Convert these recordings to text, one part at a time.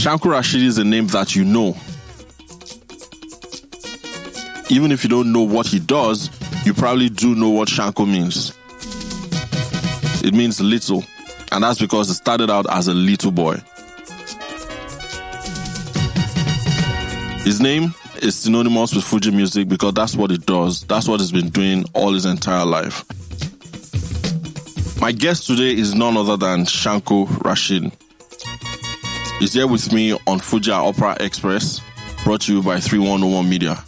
Shanko Rasheed is a name that you know. Even if you don't know what he does, you probably do know what Shanko means. It means little. And that's because it started out as a little boy. His name is synonymous with Fuji music because that's what it does. That's what he's been doing all his entire life. My guest today is none other than Shanko Rasheed. He's here with me on Fuji A Opera Xpress, brought to you by 3101 Media.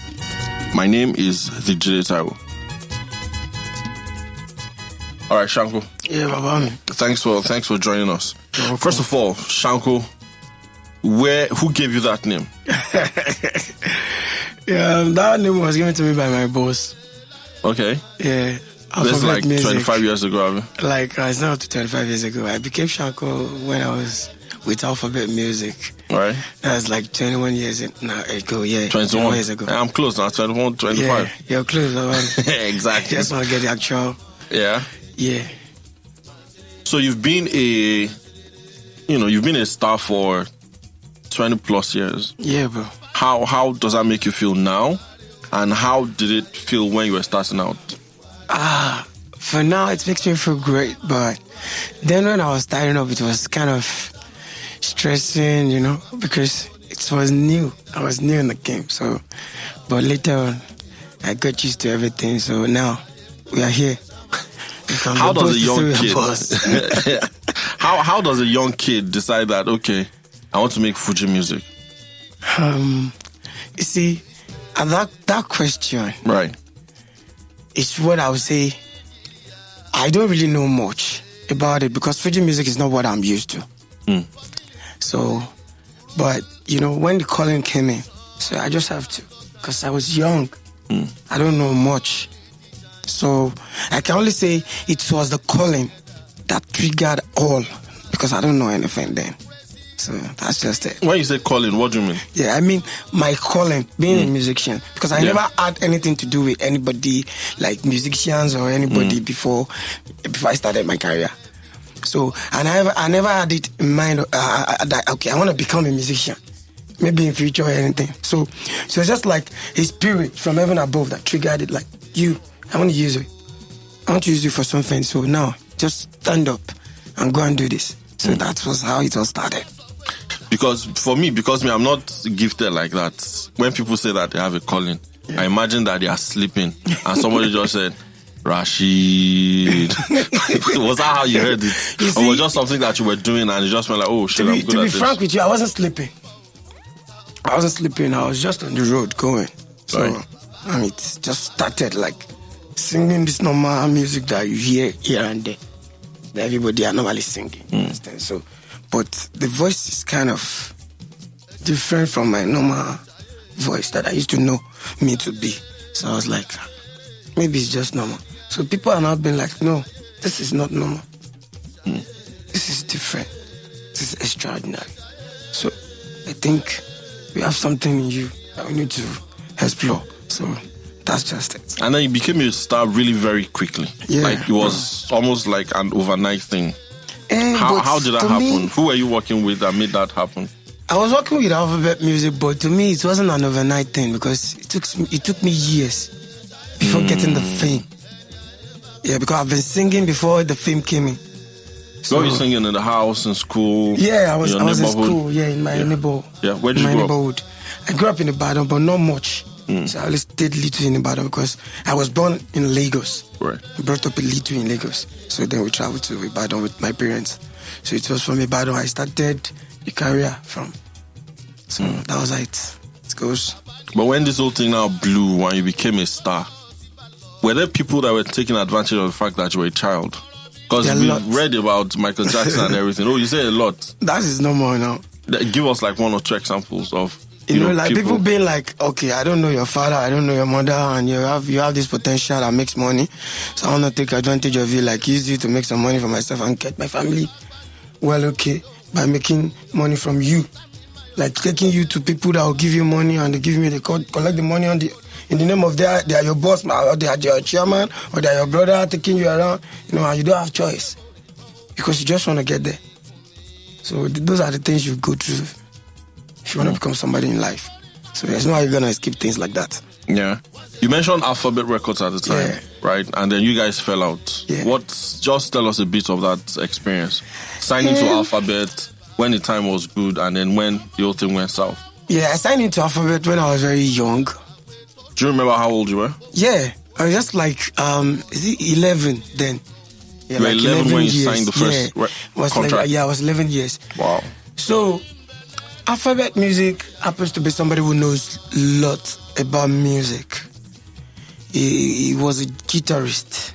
My name is the Taiwo. All right, Shanko. Yeah, Baba. Thanks for joining us. First of all, Shanko, who gave you that name? That name was given to me by my boss. Okay. Yeah. That's like music. 25 years ago, it's not 25 years ago. I became Shanko when I was with Alphabet Music. All right. That's like 21 years ago, yeah. 21 years ago. I'm close now, 21, 25. Yeah, you're close, man. Exactly. Just want to get the actual. Yeah. Yeah. So you've been a star for 20 plus years. Yeah, bro. How does that make you feel now? And how did it feel when you were starting out? For now, it makes me feel great. But then when I was starting up, it was kind of stressing, because it was new. I was new in the game. So, but later on, I got used to everything. So now we are here. How does a young kid? How does a young kid decide that, okay, I want to make Fuji music? You see, that question, right, is what I would say. I don't really know much about it because Fuji music is not what I'm used to. So, but when the calling came in, so I just have to, because I was young. I don't know much. So I can only say it was the calling that triggered all, because I don't know anything then. So that's just it. When you say calling, what do you mean? Yeah, I mean my calling, being a musician, because I never had anything to do with anybody like musicians or anybody before I started my career. So I never had it in mind that okay, I want to become a musician, maybe in future or anything. So it's just like a spirit from heaven above that triggered it. Like, I want to use it. I want to use you for something. So now, just stand up and go and do this. So that was how it all started. Because me, I'm not gifted like that. When people say that they have a calling, I imagine that they are sleeping and somebody just said, Rasheed. Was that how you heard it? Or was it just something that you were doing and you just went like, oh shit, I'm good at this? To be frank with you, I wasn't sleeping. I was just on the road going. So, right. It just started like singing this normal music that you hear here and there. That everybody are normally singing. So, but the voice is kind of different from my normal voice that I used to know me to be. So I was like, maybe it's just normal. So people are now being like, no, this is not normal. This is different. This is extraordinary. So I think we have something in you that we need to explore. So that's just it. And then you became a star really very quickly. Yeah. Like it was almost like an overnight thing. How did that happen? Who were you working with that made that happen? I was working with Alphabet Music, but to me it wasn't an overnight thing because it took me years before getting the fame. Yeah, because I've been singing before the fame came in. So were you singing in the house, in school? Yeah, I was in school, in my neighborhood. Yeah, where did you grow up? I grew up in Ibadan, but not much. So I always stayed little in Ibadan because I was born in Lagos. Right. Brought up a little in Lagos. So then we traveled to Ibadan with my parents. So it was from Ibadan I started the career from. So that was how it goes. But when this whole thing now blew, when you became a star, were there people that were taking advantage of the fact that you were a child? Because we read about Michael Jackson and everything. Oh, you say a lot. That is normal now. Give us like one or two examples of like people being like, okay, I don't know your father, I don't know your mother, and you have this potential that makes money, so I want to take advantage of you, like use you to make some money for myself and get my family well, okay, by making money from you, like taking you to people that will give you money and they collect the money in the name of they are your boss, or they are your chairman, or they are your brother taking you around, and you don't have choice because you just want to get there. So those are the things you go through. if you want to become somebody in life. So there's no how you're going to escape things like that. Yeah. You mentioned Alphabet Records at the time, right? And then you guys fell out. Yeah. Just tell us a bit of that experience. Signing to Alphabet, when the time was good, and then when the whole thing went south. Yeah, I signed into Alphabet when I was very young. Do you remember how old you were? Yeah, I was just like, is it 11 then? Yeah, you were like 11 when you years. signed the first contract? I was 11 years. Wow. So, Alphabet Music happens to be somebody who knows a lot about music. He was a guitarist,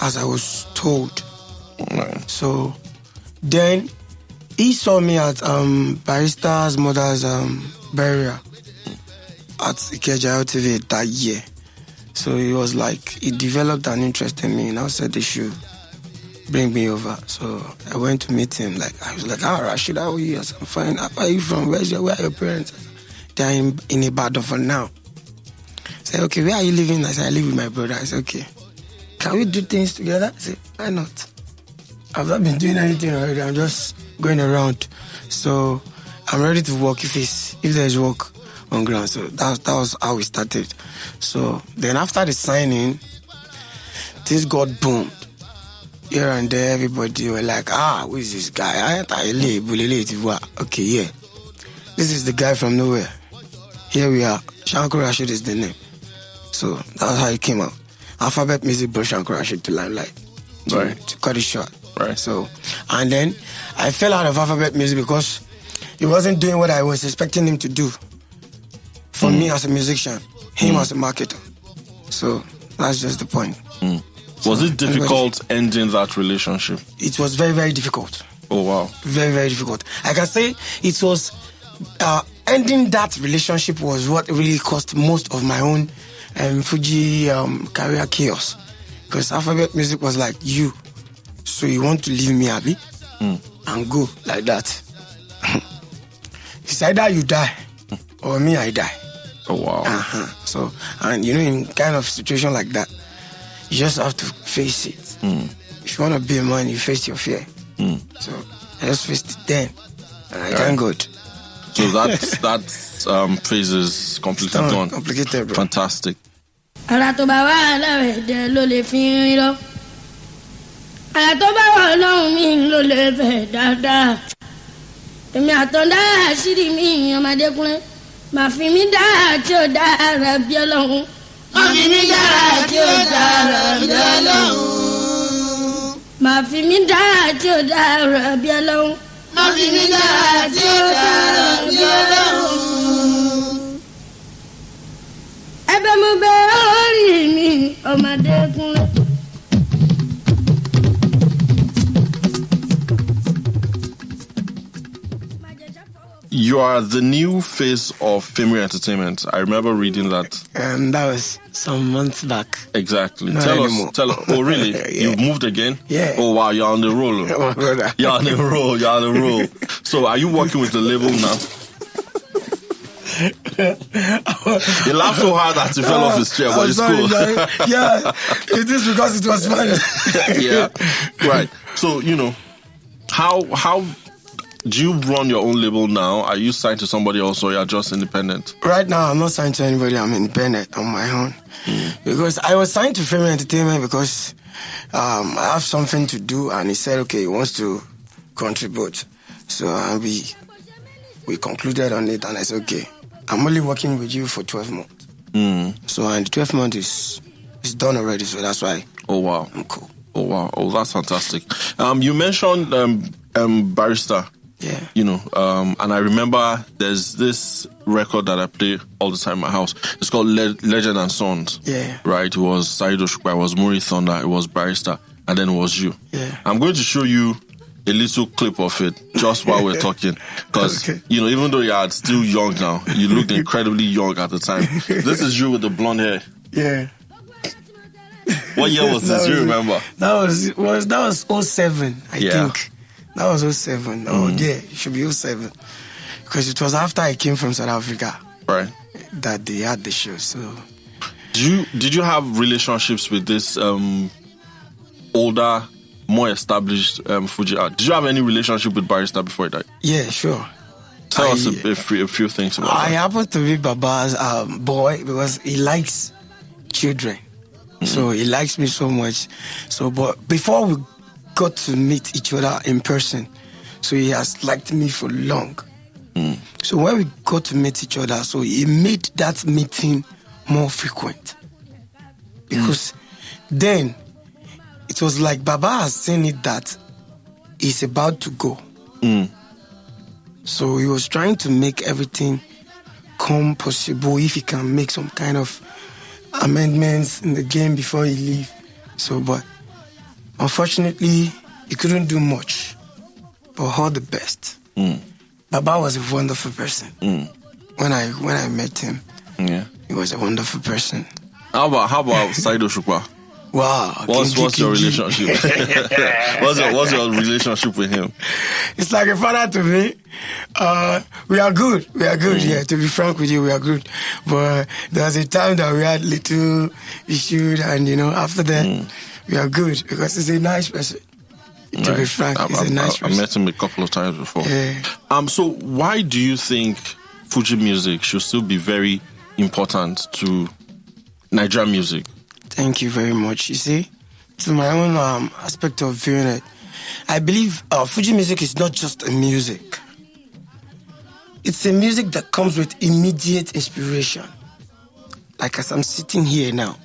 as I was told. Right. So, then he saw me at Barista's mother's burial at Ikeja LTV that year. So he was like, he developed an interest in me, and I said they should bring me over. So I went to meet him. Like I was like, Rasheed, how are you? I said, I'm fine. How are you from? Where are your parents? They're in Ibadan for now. I said, okay, where are you living? I said, I live with my brother. I said, okay, can we do things together? I said, why not? I've not been doing anything already. I'm just going around. So I'm ready to work if there's work on ground. So that was how we started. So then after the signing, things got boomed. Here and there, everybody were like, who is this guy? Okay, yeah. This is the guy from nowhere. Here we are. Shanko Rasheed is the name. So that was how it came out. Alphabet Music brought Shanko Rasheed to limelight. To cut it short. Right. So, and then I fell out of Alphabet Music because he wasn't doing what I was expecting him to do. For me as a musician, him as a marketer. So that's just the point. Was it difficult ending that relationship? It was very, very difficult. Oh, wow. Very, very difficult. I can say it was ending that relationship was what really caused most of my own Fuji career chaos. Because Alphabet Music was like, so you want to leave me, Abby? And go like that. It's either you die or me, I die. Oh, wow. So, and in kind of situation like that, you just have to face it. If you want to be a man, you face your fear. So I just faced it then, and I thank God. So that phase is completely gone. Complicated, bro. Fantastic. Ma fi mi dára tí ó dára bí Ọlọ́run. Ma fi mi dára tí ó dára bí Ọlọ́run. Ma fi mi dára tí ó dára bí Ọlọ́run. Ma fi mi dára tí ó dára bí Ọlọ́run. Ẹ̀bẹ̀ mo bẹ̀ orí mi Ọmọdékúnlé. You are the new face of Female Entertainment. I remember reading that. And that was some months back. Exactly. Not Tell anymore. us. Oh, really? Yeah. You've moved again? Yeah. Oh, wow. You're on the roll. Oh, brother. You're on the roll. You're on the roll. So, are you working with the label now? He laughed so hard that he fell off his chair, but it's cool. Yeah, it is because it was funny. Yeah. Right. So, how do you run your own label now? Are you signed to somebody else, or you're just independent? Right now, I'm not signed to anybody. I'm independent on my own. Because I was signed to Female Entertainment because I have something to do, and he said, okay, he wants to contribute. So we concluded on it, and I said, okay, I'm only working with you for 12 months. So, and the 12 months is done already, so that's why. Oh, wow. I'm cool. Oh, wow. Oh, that's fantastic. You mentioned Barrister. Yeah. And I remember there's this record that I play all the time in my house. It's called Legend and Sons. Yeah. Right? It was Said Oshukwa, it was Muri Thunder, it was Barrister, and then it was you. Yeah. I'm going to show you a little clip of it just while we're talking. Because, even though you're still young now, you looked incredibly young at the time. This is you with the blonde hair. Yeah. What year was this? Do you remember? That was 07, I Yeah. think. That was 07. Oh, yeah, it should be 07. Because it was after I came from South Africa. Right. That they had the show, so... Did you have relationships with this older, more established Fuji art? Did you have any relationship with Barrister before he died? Yeah, sure. Tell us a few things about I that. happen to be Baba's boy because he likes children. So he likes me so much. So, but before we got to meet each other in person, so he has liked me for long. So when we got to meet each other, so he made that meeting more frequent. Because then it was like Baba has seen it that he's about to go. So he was trying to make everything come possible if he can make some kind of amendments in the game before he leave. So, but unfortunately, he couldn't do much. But all the best. Baba was a wonderful person. When I met him, he was a wonderful person. How about Saido Shukwa? Wow. What's your relationship? what's your relationship with him? It's like a father to me. We are good. Yeah, to be frank with you, we are good. But there was a time that we had little issues, and after that, we are good because he's a nice person. To be frank, he's a nice person. I met him a couple of times before. Yeah. So why do you think Fuji music should still be very important to Nigerian music? Thank you very much. You see, to my own aspect of viewing it, I believe Fuji music is not just a music. It's a music that comes with immediate inspiration. Like as I'm sitting here now,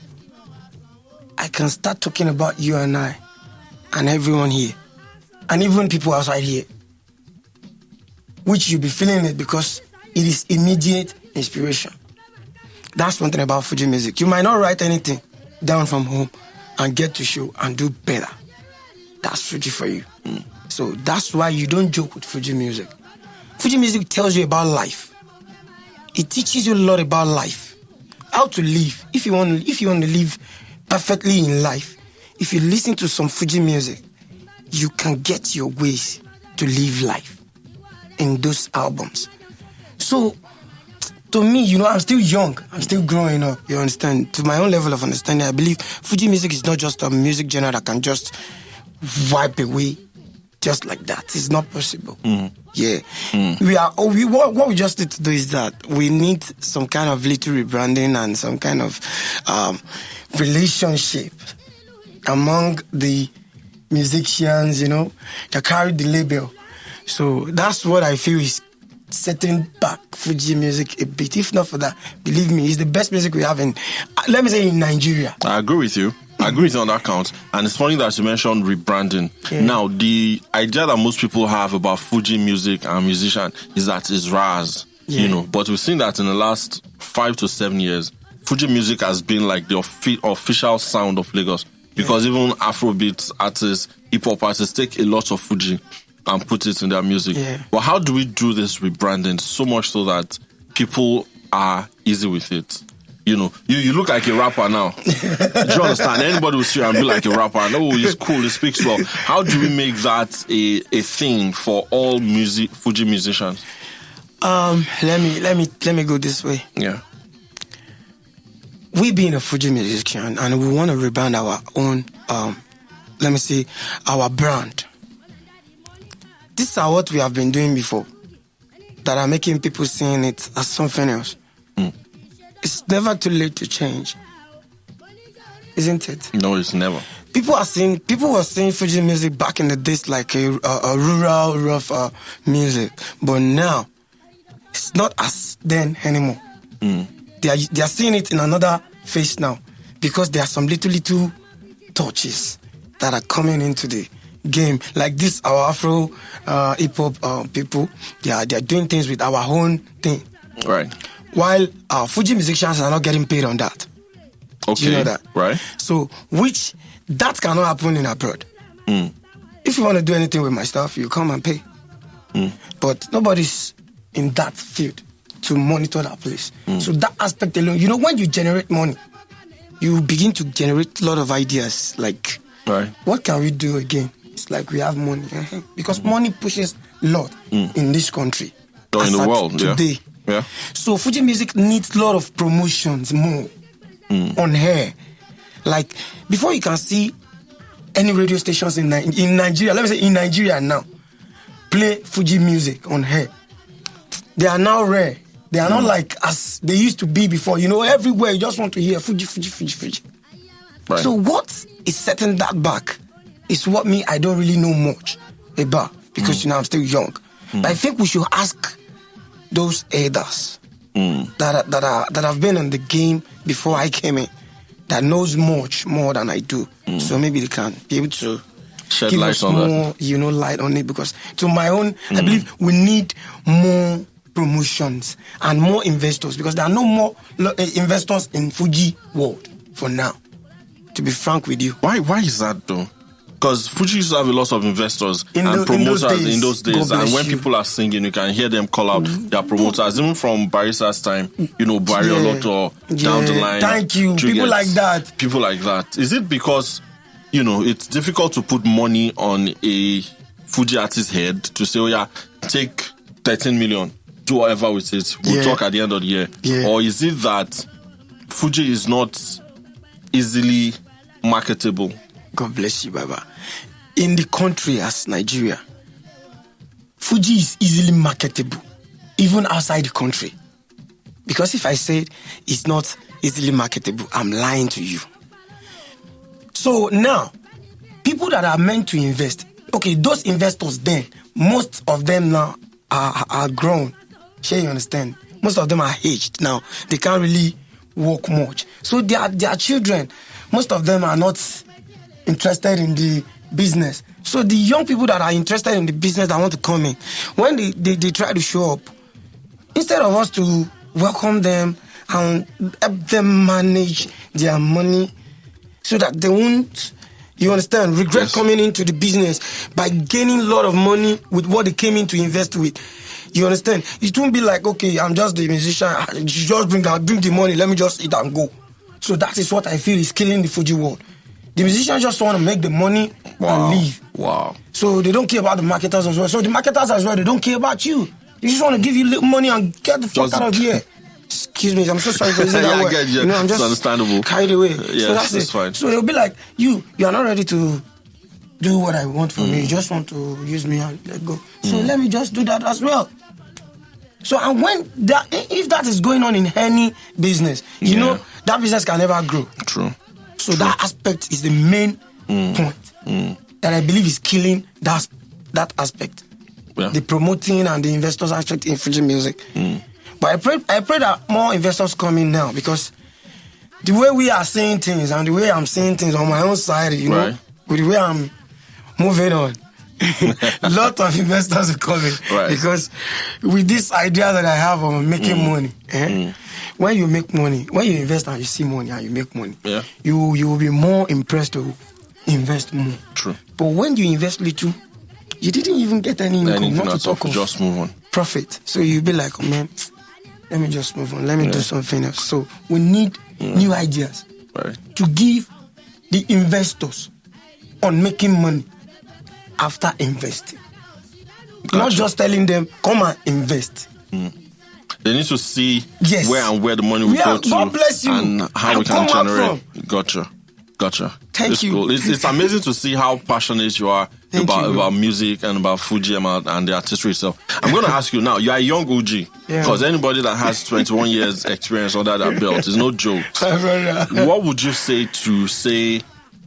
I can start talking about you and I and everyone here, and even people outside here, which you'll be feeling it because it is immediate inspiration. That's one thing about Fuji music. You might not write anything down from home and get to show and do better. That's Fuji for you. So that's why you don't joke with Fuji music. Fuji music tells you about life. It teaches you a lot about life, how to live. If you want to live perfectly in life, if you listen to some Fuji music, you can get your ways to live life in those albums. So to me, I'm still young. I'm still growing up, you understand? To my own level of understanding, I believe Fuji music is not just a music genre that can just wipe away just like that. It's not possible. Yeah. What we just need to do is that we need some kind of little rebranding and some kind of relationship among the musicians, that carry the label. So that's what I feel is setting back Fuji music a bit. If not for that, believe me, it's the best music we have in Nigeria. I agree with you. I agree with you on that count. And it's funny that you mentioned rebranding. Yeah. Now, the idea that most people have about Fuji music and musician is that it's Raz, But we've seen that in the last 5 to 7 years, Fuji music has been like the official sound of Lagos. Because even Afrobeat artists, hip-hop artists take a lot of Fuji and put it in their music. Yeah. But how do we do this rebranding so much so that people are easy with it? You look like a rapper now. Do you understand? Anybody will see you and be like a rapper. And, he's cool, he speaks well. How do we make that a thing for all Fuji musicians? Let me go this way. Yeah. We being a Fuji musician and we want to rebrand our own, our brand. These are what we have been doing before that are making people seeing it as something else. It's never too late to change, isn't it? No, it's never. People were saying Fuji music back in the days like a rural, rough music, but now it's not as then anymore. They are seeing it in another face now because there are some little touches that are coming into the game. Like this, our Afro hip hop people, they are doing things with our own thing. Right. While our Fuji musicians are not getting paid on that. Okay. Do you know that? Right. So, that cannot happen in abroad. If you want to do anything with my stuff, you come and pay. But nobody's in that field to monitor that place. So that aspect alone, when you generate money, you begin to generate a lot of ideas. Like, what can we do again? It's like we have money. Because money pushes a lot in this country. Or in the world, today. Yeah. So Fuji music needs a lot of promotions more on air. Like, before you can see any radio stations in Nigeria, let me say in Nigeria now, play Fuji music on air, they are now rare. They are not like as they used to be before. You know, everywhere you just want to hear Fuji, Fuji, Fuji, Fuji. Right. So what is setting that back is what I don't really know much about, because you know I'm still young. But I think we should ask those elders that have been in the game before I came in, that knows much more than I do. So maybe they can be able to shed give light us on more, that. light on it. Because to my own, I believe we need more promotions and more investors, because there are no more investors in Fuji world for now. To be frank with you, why is that though? Because Fuji used to have a lot of investors and in promoters those days. And when you. people are singing, you can hear them call out their promoters, even from Barisa's time, you know, Barry Oloto, down the line. Thank you. People like that. People like that. Is it because, you know, it's difficult to put money on a Fuji artist's head to say, oh yeah, take 13 million, do whatever with it, we'll talk at the end of the year? Yeah. Or is it that Fuji is not easily marketable? God bless you, Baba. In the country as Nigeria, Fuji is easily marketable, even outside the country. Because if I say it's not easily marketable, I'm lying to you. So now, people that are meant to invest, okay, those investors then, most of them now are grown. Sure, you understand? Most of them are aged now. They can't really walk much. So their children, most of them are not interested in the business. So the young people that are interested in the business that want to come in, when they try to show up, instead of us to welcome them and help them manage their money so that they won't, you understand, regret coming into the business by gaining a lot of money with what they came in to invest with. You understand? It won't be like, okay, I'm just the musician, you just bring the money, let me just eat and go. So that is what I feel is killing the Fuji world. The musicians just want to make the money and leave. Wow. So they don't care about the marketers as well. So the marketers as well, they don't care about you. They just want to give you little money and get the fuck out of here. Excuse me, I'm so sorry for using that word. You know, I'm just understandable. Carried away. Yes, so that's it. Fine. So they'll be like, you are not ready to do what I want from me. You just want to use me and let go. So let me just do that as well. So and if that is going on in any business, you know, that business can never grow. True. So that aspect is the main point that I believe is killing that aspect. Yeah. The promoting and the investors aspect in Fuji music. But I pray that more investors come in now, because the way we are seeing things and the way I'm seeing things on my own side, you know, with the way I'm moving on, a lot of investors are coming. Because with this idea that I have of making money, when you make money, when you invest and you see money and you make money, you will be more impressed to invest more. True. But when you invest little, you didn't even get any income, not to talk of just move on. Profit. So you'll be like, oh man, let me just move on. Let me do something else. So we need new ideas to give the investors on making money after investing. Not just telling them, come and invest. They need to see where the money will go to. God bless you. And how we can generate. Gotcha. Thank you. Cool. It's amazing to see how passionate you are about music and about Fuji and the artistry itself. I'm going to ask you now, you are a young OG, because anybody that has 21 years experience under that belt is no joke. What would you say to, say,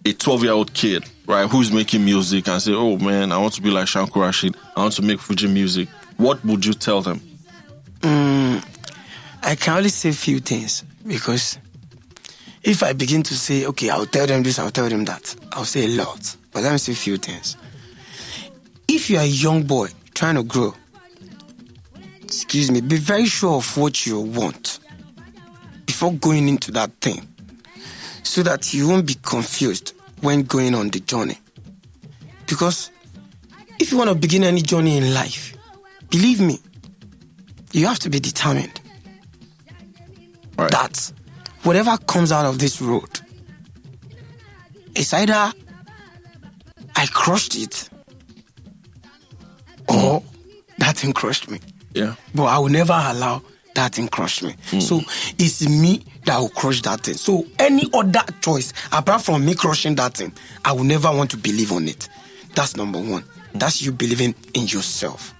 a 12-year-old kid, right, who's making music and say, oh man, I want to be like Shanko Rasheed, I want to make Fuji music? What would you tell them? I can only say a few things, because if I begin to say, okay, I'll tell them this, I'll tell them that, I'll say a lot. But let me say a few things. If you're a young boy trying to grow, be very sure of what you want before going into that thing, so that you won't be confused when going on the journey. Because if you want to begin any journey in life, believe me, you have to be determined that whatever comes out of this road, it's either I crushed it or that thing crushed me. Yeah. But I will never allow that thing crush me. So it's me that will crush that thing. So any other choice apart from me crushing that thing, I will never want to believe on it. That's number one. That's you believing in yourself.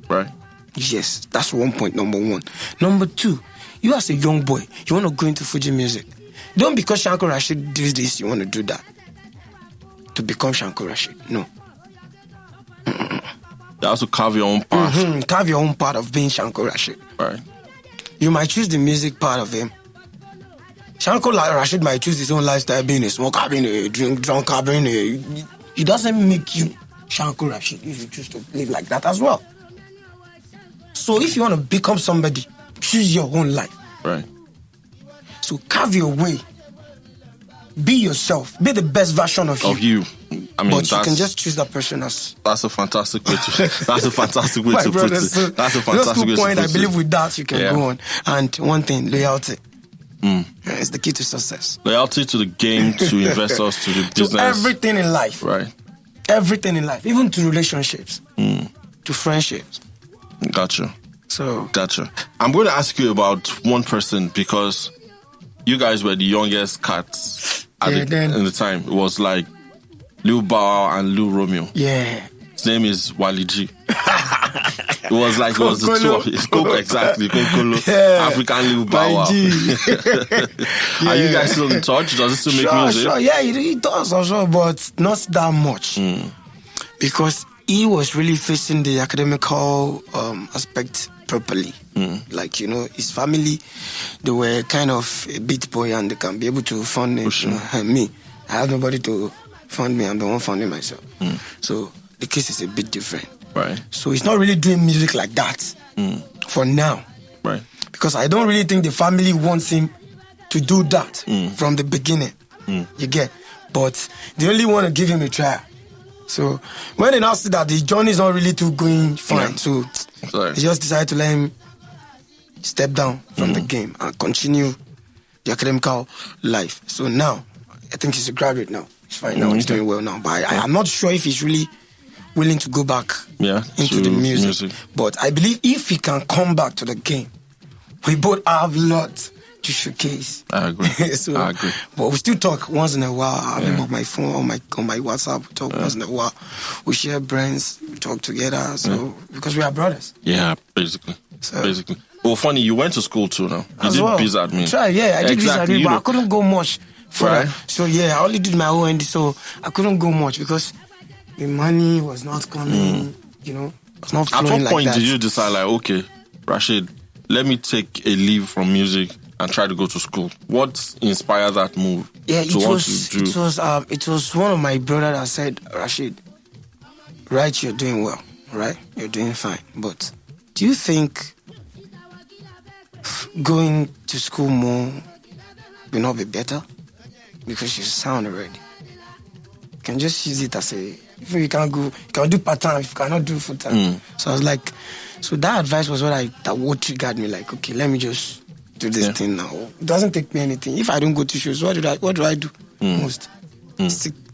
Right. Yes, that's 1 point, number one. Number two, you as a young boy, you want to go into Fuji music. Don't because Shanko Rasheed does this, you want to do that. To become Shanko Rasheed. No. You have to carve your own path. Carve your own part of being Shanko Rasheed. Right. You might choose the music part of him. Shanko Rasheed might choose his own lifestyle, being a smoker, being a drunker, being a... It doesn't make you Shanko Rasheed if you choose to live like that as well. So if you want to become somebody, choose your own life. Right. So carve your way. Be yourself. Be the best version of you. I mean, but you can just choose that person as... That's a fantastic way to... That's a fantastic way to put it. So that's a fantastic way to put it. I believe with that you can go on. And one thing, loyalty. It's the key to success. Loyalty to the game, to investors, to the business. To everything in life. Right. Everything in life. Even to relationships. To friendships. Gotcha. So... Gotcha. I'm going to ask you about one person because you guys were the youngest cats in the time. It was like Lil Bow and Lil Romeo. Yeah. His name is Wally G. It was like, it was the two of it. Exactly. Kokolo. Yeah. African Lil Bow Wow. Are you guys still in touch? Does it still make music? Sure. Yeah, he does also, but not that much. Because he was really facing the academical aspect properly. Like, you know, his family, they were kind of a bit boy and they can be able to fund me. I have nobody to fund me. I'm the one funding myself. So the case is a bit different. Right. So he's not really doing music like that for now. Right. Because I don't really think the family wants him to do that from the beginning. You get? But they only want to give him a try. So when they now see that the journey is not really too going fine, so they just decided to let him step down from the game and continue the academical life. So now, I think he's a graduate now. He's fine now. He's doing well now. But I'm not sure if he's really willing to go back into the music. But I believe if he can come back to the game, we both have a lot to showcase. I agree. I agree. But we still talk once in a while. I have him on my phone, on my WhatsApp. We talk once in a while. We share brains. We talk together. So because we are brothers. Yeah, basically. Well, funny, you went to school too now. You did biz admin. I did biz admin, but I couldn't go much further. So I only did my own end, so I couldn't go much because the money was not coming, you know, it's not flowing like that. At what point did you decide, like, okay, Rasheed, let me take a leave from music and try to go to school? What inspired that move? Yeah, it was one of my brothers that said, Rasheed, right, you're doing well, right? You're doing fine. But do you think going to school more will not be better? Because you sound already. You can just use it as a... If you can't go, you can do part-time, if you cannot do full-time. So I was like... So that advice was what triggered me, like, okay, let me just do this thing now. It doesn't take me anything. If I don't go to shows, what do I do most?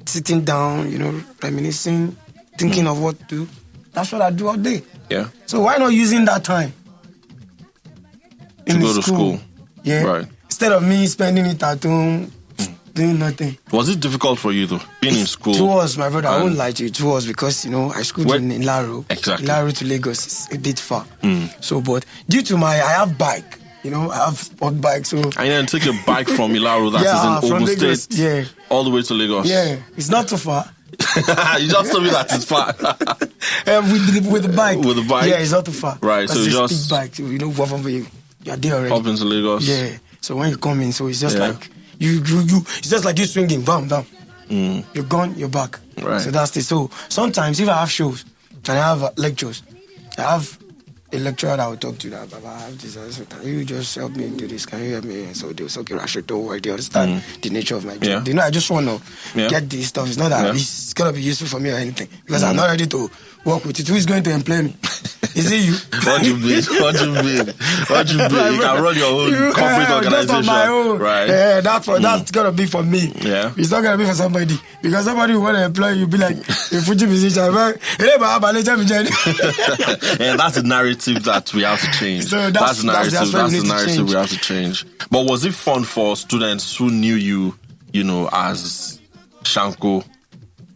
Sitting down, you know, reminiscing, thinking of what to do. That's what I do all day. Yeah. So why not using that time to go to school? Yeah. Right. Instead of me spending it at home, doing nothing. Was it difficult for you though, being in school? It was, my brother. I won't lie to you. It was because, you know, I schooled in Ilaro. Exactly. Ilaro to Lagos is a bit far. So, but due to I have bike. You know, I have sport bike, so... And then take a bike from Ilaro that is in Ogun State all the way to Lagos. Yeah, it's not too far. You just told me that it's far. with the bike. With the bike? Yeah, it's not too far. Right, so you just... It's a big bike, so you know, you're there already. Up into Lagos. Yeah, so when you come in, so it's just like... it's just like you swinging, bam, bam. You're gone, you're back. Right. So that's it. So sometimes if I have shows and I have lectures, I have a lecturer that will talk to that, Baba, I have this, so can you just help me do this? Can you help me? And so they will say, okay, Rasheed, don't worry, they understand the nature of my job. They know I just want to get this stuff. It's not that it's going to be useful for me or anything, because I'm not ready to work with it. Who is going to employ me? Is it you? What do you mean? You can run your own corporate organization. Just on my own. Right. Yeah, that's going to be for me. Yeah. It's not going to be for somebody. Because somebody who want to employ you, be like, a Fuji musician. And that's the narrative that we have to change. So that's the narrative we have to change. But was it fun for students who knew you, you know, as Shanko,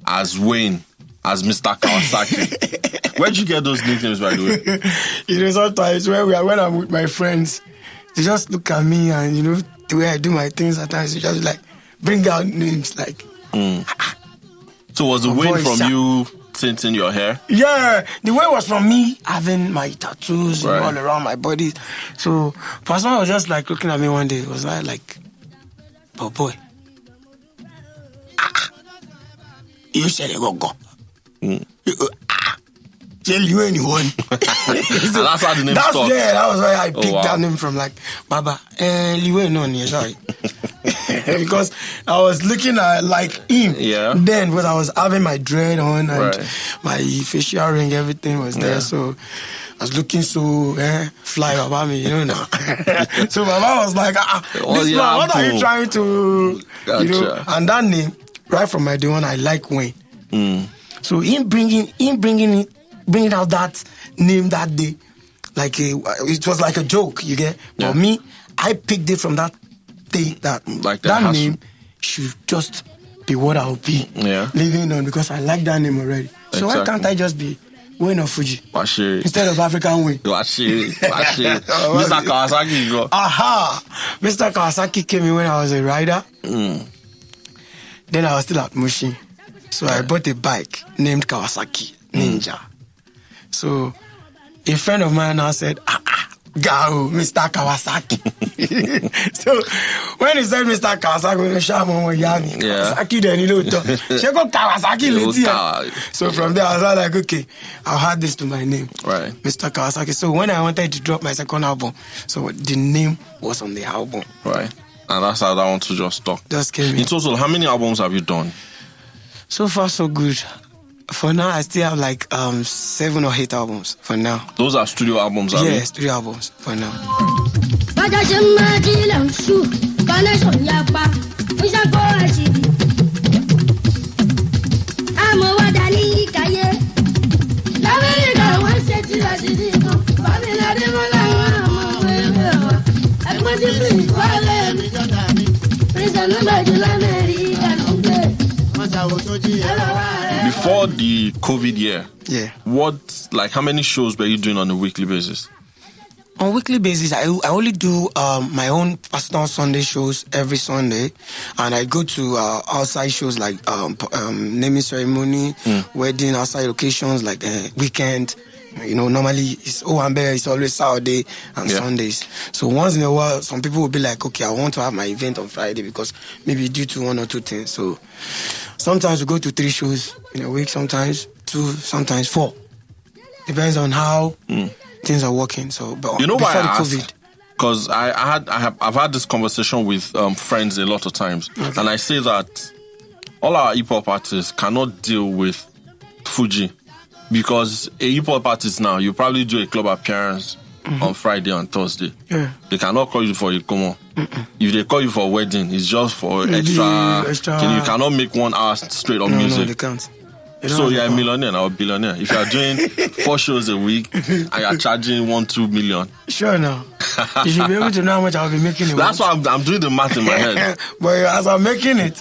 as Wayne, as Mr. Kawasaki. Where'd you get those nicknames, by the way? Sometimes when I'm with my friends, they just look at me and, the way I do my things at times, they just like bring out names like. So was the Wayne from you tinting your hair? Yeah, the way was from me having my tattoos all around my body. So, Pastor was just like looking at me one day. It was like, oh boy. You said it go. Tell you anyone. So that's how the name stuck. Yeah, that was why I picked that name from, like, Baba. Liwe no, sorry. Because I was looking at like him then, because I was having my dread on and my facial ring, everything was there. So I was looking so fly about me, now. So Baba was like, this man, what are you trying to, And that name, right from my day one, I like Wayne. So him bringing out that name that day, like it was like a joke, you get. But me, I picked it from that day that name should just be what I'll be living on, because I like that name already. So why can't I just be Wayne of Fuji instead of African Wayne? Mr. Kawasaki, bro. Mr. Kawasaki came in when I was a rider. Then I was still at Mushi. So I bought a bike named Kawasaki Ninja. So a friend of mine now said, Gao, Mr. Kawasaki. So when he said Mr. Kawasaki, Kawasaki then Kawasaki. So from there I was like, okay, I'll add this to my name. Right. Mr. Kawasaki. So when I wanted to drop my second album, so the name was on the album. Right. And that's how that one to just stuck. Just came in. In total, how many albums have you done? So far, so good. For now, I still have like 7 or 8 albums for now. Those are studio albums, are they? Yeah, studio albums for now. Before the COVID year, how many shows were you doing on a weekly basis? On weekly basis, I only do my own personal Sunday shows every Sunday, and I go to outside shows like naming ceremony, wedding, outside occasions like weekend. Normally it's Owambe, it's always Saturday and Sundays. So once in a while, some people will be like, okay, I want to have my event on Friday because maybe due to 1 or 2 things. So sometimes we go to 3 shows in a week, sometimes 2, sometimes 4. Depends on how things are working. So, but you know why I asked? COVID, because I've had this conversation with friends a lot of times, and I say that all our hip hop artists cannot deal with Fuji. Because a hip hop artist now, you probably do a club appearance on Friday and Thursday. Yeah. They cannot call you for a come. If they call you for a wedding, it's just for extra. You cannot make 1 hour straight on music. No, they can't. So you're a millionaire or a billionaire. If you are doing 4 shows a week and you're charging 1-2 million. Sure, now. You should be able to know how much I'll be making. That's why I'm doing the math in my head. But as I'm making it,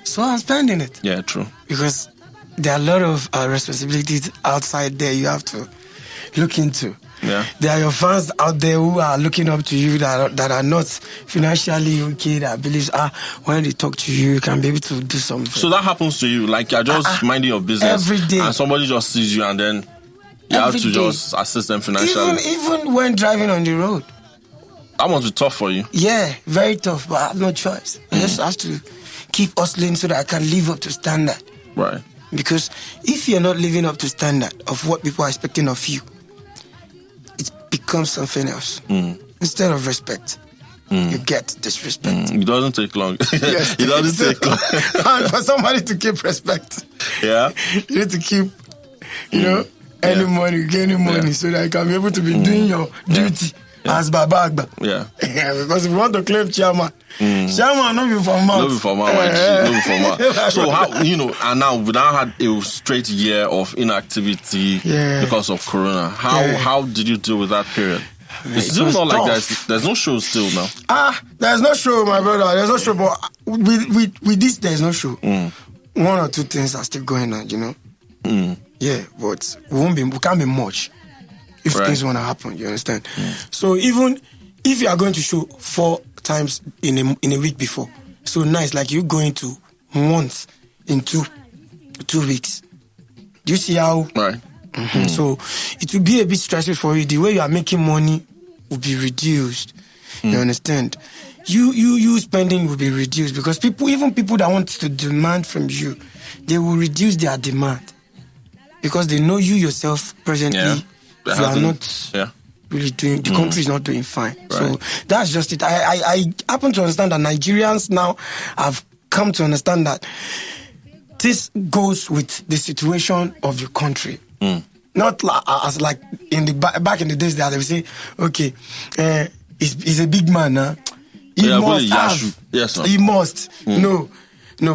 so I'm spending it. Yeah, true. Because there are a lot of responsibilities outside there you have to look into. Yeah. There are your fans out there who are looking up to you that are not financially okay, that believes when they talk to you, you can be able to do something. So that happens to you, like you're just minding your business every day, and somebody just sees you and then you have to just assist them financially. Even when driving on the road. That must be tough for you. Yeah, very tough, but I have no choice. I just have to keep hustling so that I can live up to standard. Right. Because if you're not living up to standard of what people are expecting of you, it becomes something else. Instead of respect, you get disrespect. It doesn't take long. Yes. It doesn't take long. And for somebody to keep respect, you need to keep, earning money, gaining money, so that you can be able to be doing your duty. As Baba Agba. Because if you want to claim chairman, chairman not be for mouth. No be for mouth. So how, and now we now had a straight year of inactivity because of Corona. How did you deal with that period? It's still not like there's no show still now. There's no show, my brother. There's no show, but with this there's no show. 1 or 2 things are still going on, Yeah, but we can't be much if things want to happen. You understand? So even if you are going to show 4 times in a week before, so nice, like you going to once in 2 weeks. Do you see how? Right. So it will be a bit stressful for you. The way you are making money will be reduced. You understand? You spending will be reduced because even people that want to demand from you, they will reduce their demand because they know you yourself presently. You are not really doing. The country is not doing fine. Right. So that's just it. I happen to understand that Nigerians now have come to understand that this goes with the situation of your country. Not as like in the back in the days that they would say, okay, he's a big man, huh? He must have. Yes, he must. No,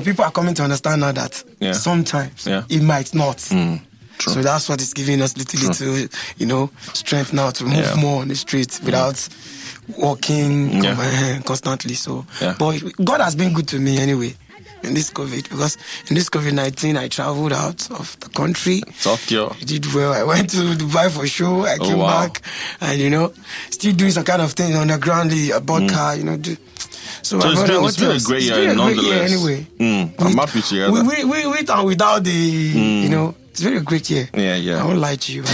people are coming to understand now that sometimes it might not. So that's what is giving us little, strength now to move more on the streets without walking constantly. So, but God has been good to me anyway. In this COVID, because in this COVID-19, I traveled out of the country. Tokyo. I did well. I went to Dubai for a show. I came back, and still doing some kind of thing on the ground, bought car, So it's been a great year, nonetheless. Anyway, I'm happy to hear that. With and without the, it's been a great year. Yeah. I won't lie to you. To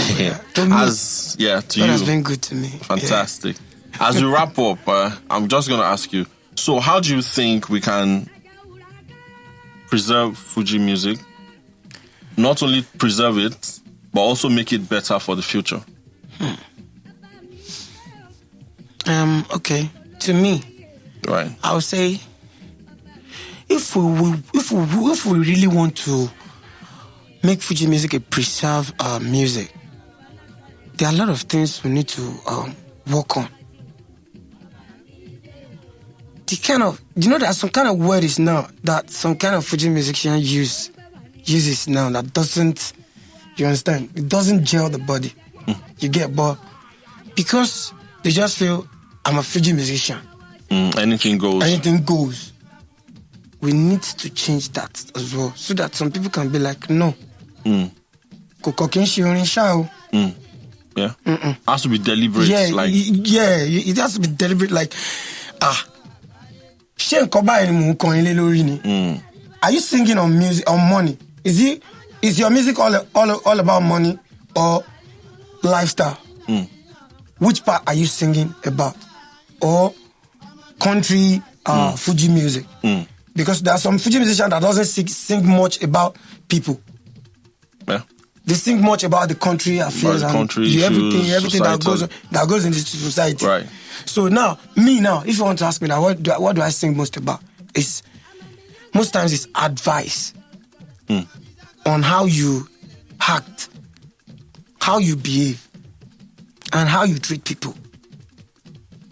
God you. has been good to me. Fantastic. As we wrap up, I'm just going to ask you. So, how do you think we can preserve Fuji music? Not only preserve it, but also make it better for the future. Okay. To me, right, I would say if we really want to make Fuji music a preserved music, there are a lot of things we need to work on. There's some kind of words now that some kind of Fuji musician uses now that doesn't, you understand? It doesn't gel the body. You get, but because they just feel I'm a Fuji musician. Anything goes. Anything goes. We need to change that as well, so that some people can be like, no. Yeah. Has to be deliberate. It has to be deliberate. Like, are you singing on music, on money? Is your music all about money or lifestyle? Which part are you singing about? Or country Fuji music? Because there are some Fuji musicians that doesn't sing much about people. Yeah. They sing much about the country affairs and everything that goes into society. Right. So now, if you want to ask me now, what do I sing most about? Most times it's advice on how you act, how you behave, and how you treat people.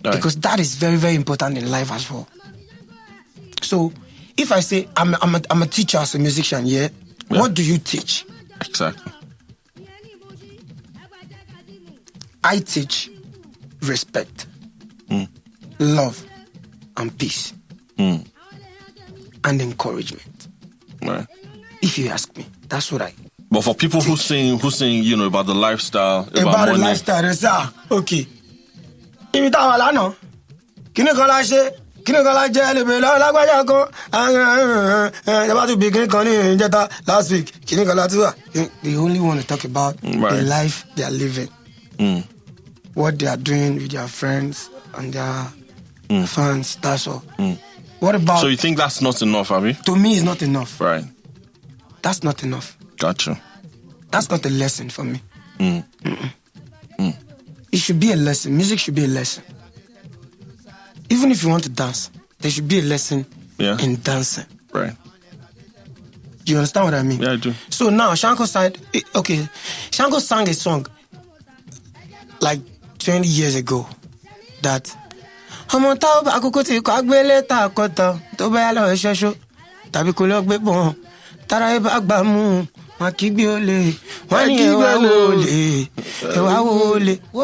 Right. Because that is very, very important in life as well. So if I say I'm a teacher as a musician, what do you teach? Exactly. I teach respect, love, and peace, and encouragement. Right. If you ask me, that's what I. But for people who sing, about the lifestyle, about money. The lifestyle, they say, okay. If last week, they only want to talk about the life they are living, what they are doing with their friends and their fans. That's all. What about? So you think that's not enough, Abi? To me, it's not enough. Right. That's not enough. Gotcha. That's not a lesson for me. It should be a lesson. Music should be a lesson. Even if you want to dance, there should be a lesson in dancing. Right. Do you understand what I mean? Yeah, I do. So now, Shanko sang a song like 20 years ago that what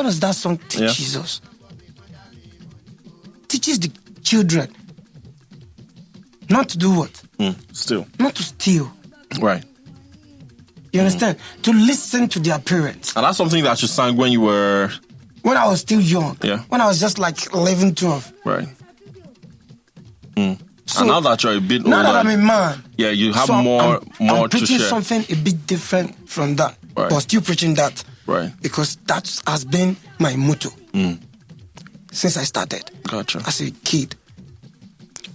does that song teach us? Teaches the children not to do what? Steal. Not to steal. Right. You understand? To listen to their parents. And that's something that you sang when you were... When I was still young. Yeah. When I was just like 11, 12. Right. So, and now that you're a bit older... Now that I'm a man. Yeah, you have more to share. I'm preaching something a bit different from that. Right. But still preaching that. Right. Because that has been my motto. Since I started. Gotcha. As a kid.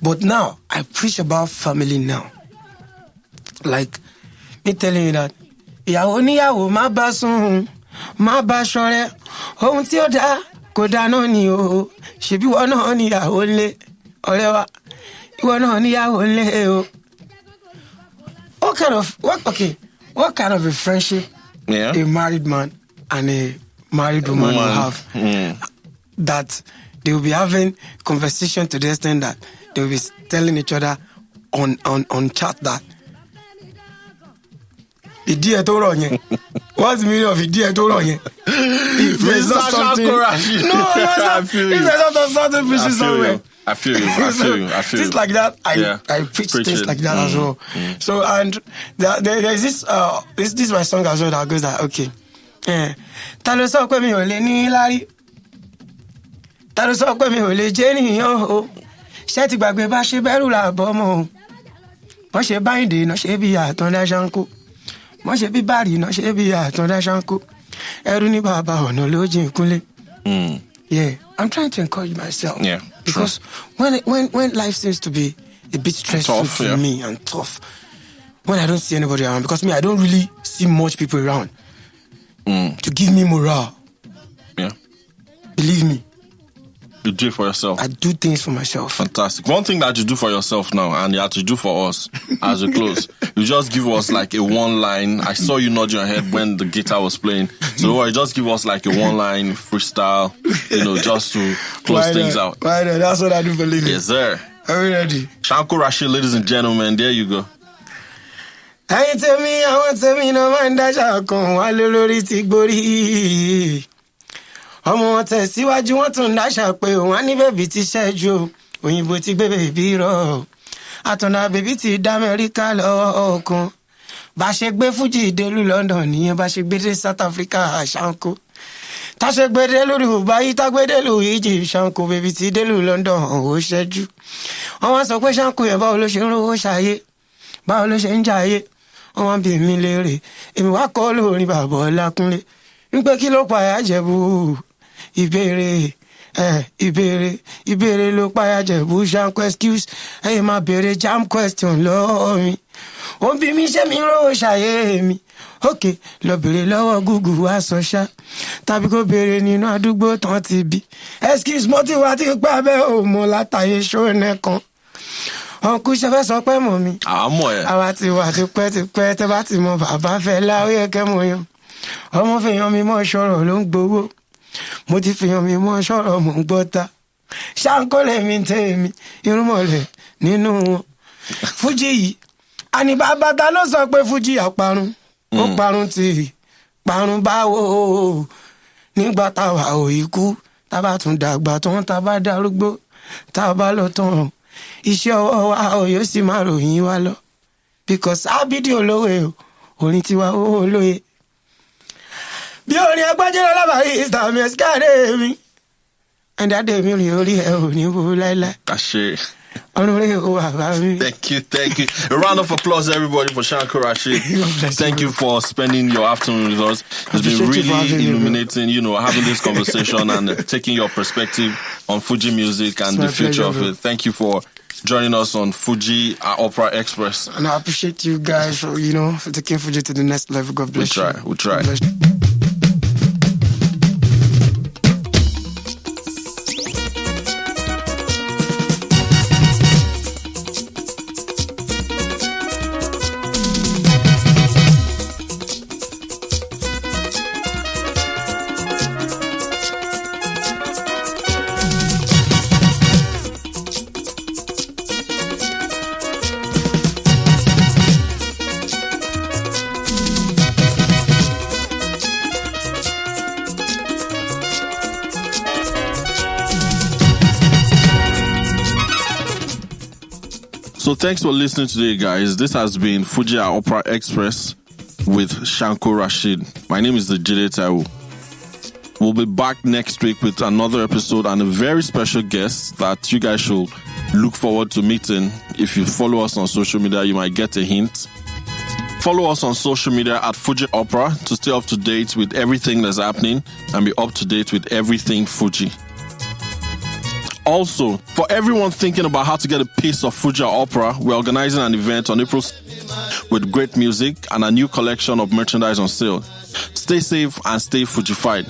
But now, I preach about family now. Like, me telling you that, ìyàwó níyàwó má bá sùn, má bá ṣọ̀rẹ́, ohun tí ó dá kò dá náà ni o, ṣebí ìwọ náà níyàwó ńlé, ọ̀rẹ́ wa, ìwọ náà níyàwó ńlé o. What kind of a friendship a married man and a married woman will have? That they will be having conversation to the extent that they will be telling each other on chat that what's the meaning of idiot tó rọ̀ yẹn? If there's not something, if there's not something preaching somewhere. I feel you. Things like that, I preach things like that as well. So, and there's this is my song as well that goes that, okay. Ta ló sọ pé mi ò lè ní lárí? Ta ló sọ pé mi ò lè jẹ́ ènìyàn o? Ṣé ti gbàgbé bá ṣe bẹ̀rù làbọ̀ mọ́ o? Wọ́n ṣe báyìí náà ṣe bí àtúndá Shanko. Wọ́n ṣe bí báàrí náà ṣe bí àtúndá Shanko. Ẹrú ní bàbá ọ̀nà ló jìn kúnlé. Yeah, I'm trying to encourage myself. Yeah, because when life seems to be a bit stressful for me and tough, when I don't see anybody around, because I don't really see much people around to give me morale. Yeah, believe me. You do it for yourself. I do things for myself. Fantastic. One thing that you do for yourself now, and you have to do for us as we close, you just give us like a one line. I saw you nod your head when the guitar was playing. So you just give us like a one line freestyle, just to close things out. Why not? That's what I do for living. Yes, sir. Are we ready? Shanko Rasheed, ladies and gentlemen, there you go. I want me, no man that shall come. Hallelujah, Tigbori. Ọmọ wọn tẹ̀ síwájú wọn tún dáṣà pé òun á ní bèbí ti ṣẹ́jú òyìnbó ti gbé bèbí rọ̀ àtọ̀nà bèbí ti dá Amẹ́ríkà lọ́wọ́ ọkàn bá ṣe gbé Fuji délùú London nìyẹn bá ṣe gbé dé South Africa Shanko tá ṣe gbé délùú Dubai tá gbé délùú Egypt Shanko bèbí ti délùú London ó ṣẹ́jú wọ́n wá sọ pé Shanko yẹn báwo ló ṣe ń rówó ṣayé báwo ló ṣe ń jayé wọ́n wá bí mi léèrè èmi wá kọ́ lórin bàbá Ọlákúnlé wípé kí ló pa Àjẹ̀bú ìbéèrè ló páyà Jẹ̀bú Shanko excuse ẹ̀yìn máa béèrè jam question lọ́wọ́ mi ó bí mi ṣé mi rówó ṣàyè mi ókè lọ béèrè lọ́wọ́ Google wá sọ ṣá tàbí kó béèrè nínú àdúgbò tán ti bí excuse mo ti wá ti pẹ́ abẹ́ òmò látàyè ṣóònẹ́ kan ọ̀nkú ṣe fẹ́ sọ pé mọ̀ mi àwa ti wà tipẹ́ tẹ́ bá ti mọ bàbá fẹ́ láwé ẹ̀kẹ́ mọ̀ yan ọmọ fèèyàn mi mọ́ ṣọ̀rọ̀ ló ń gbowó mo ti fèèyàn mi mọ́ ṣọ̀rọ̀ mò ń gbọ́ta Shanko lèmi ń tèmi irúnmọ̀lẹ̀ nínú wọn Fuji yìí àní bàbá ta ló sọ pé Fuji àparun ó parun tì parun báwo nígbà táwa ò ikú tá bá tún dàgbà tán tá bá darúgbó tá bá lọ tán iṣẹ́ ọwọ́ wa ò yóò sì máa ròyìn wa lọ because ábídì olówe orin tiwa ó lóye bí orin agbájẹ́rẹ́ lábàáyé ìsàmì ẹ̀sìkáre mi ẹ̀dáde mi rí orí ẹ̀ ò ní bó láíláí. Àṣẹ. ọ̀run rẹ̀ ò wà bá mi. Thank you. A round of applause, everybody, for Shanko Rasheed. Thank you for spending your afternoon with us. It's been really illuminating, having this conversation and taking your perspective on Fuji music and the future of it. Thank you for joining us on Fuji A Opera Xpress. And I appreciate you guys for, for taking Fuji to the next level. God bless you. We'll try. So thanks for listening today, guys. This has been Fuji A Opera Xpress. with Shanko Rasheed. My name is the Jide Taiwo. We'll be back next week with another episode and a very special guest that you guys should look forward to meeting. If you follow us on social media, you might get a hint. Follow us on social media at Fuji Opera to stay up to date with everything that's happening and be up to date with everything Fuji. Also, for everyone thinking about how to get a piece of Fuji A Opera, we're organizing an event on April with great music and a new collection of merchandise on sale. Stay safe and stay Fujified.